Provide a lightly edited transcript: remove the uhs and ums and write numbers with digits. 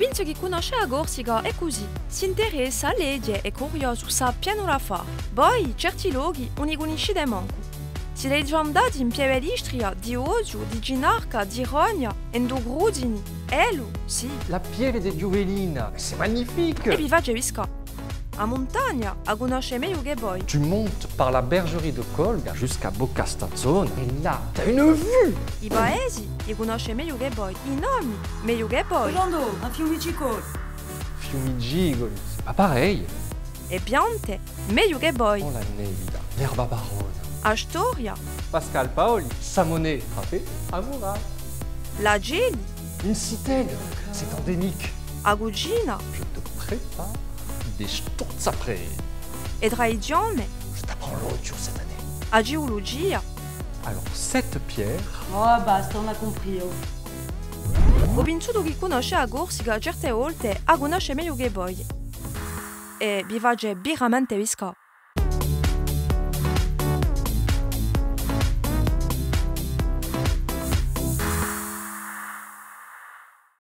Binzo che conosce a Corsica è così, si interessa, legge, è curioso, sa piano la fa. Poi certi luoghi non li conosce manco. Si è già andati in Pieve d'Istria, di Oggio, di Ginarca, di Rogna, in Dogrudini. Elo, sì. La Pieve de Giovelina, c'est magnifique. E vi va Gevisca. A montagna, a conosce meglio che poi. Tu montes par la bergerie de Colga jusqu'à Bocastazzone et là, t'as une vue. I paesi li conosce meglio che poi. I nomi, meglio che poi. Orlando, un Fiumicicolo. Fiumigigoli, c'est pas pareil. E piante, meglio che poi. Oh la Neida, l'erba barone. A Storia, Pascal Paoli, Samonet, frappé, Amoura. la Geli, Une citelle, c'est endémique. a Gugina, Je te prépare des Sturzapre. e tra i giorni, Je t'apprends l'audio cette année. a geologia. Alors, cette pierre, Oh, basta, on a compris. Oh. Ho pensato che conosce a Corsica certe volte a conosce meglio che poi. E vi va veramente visca.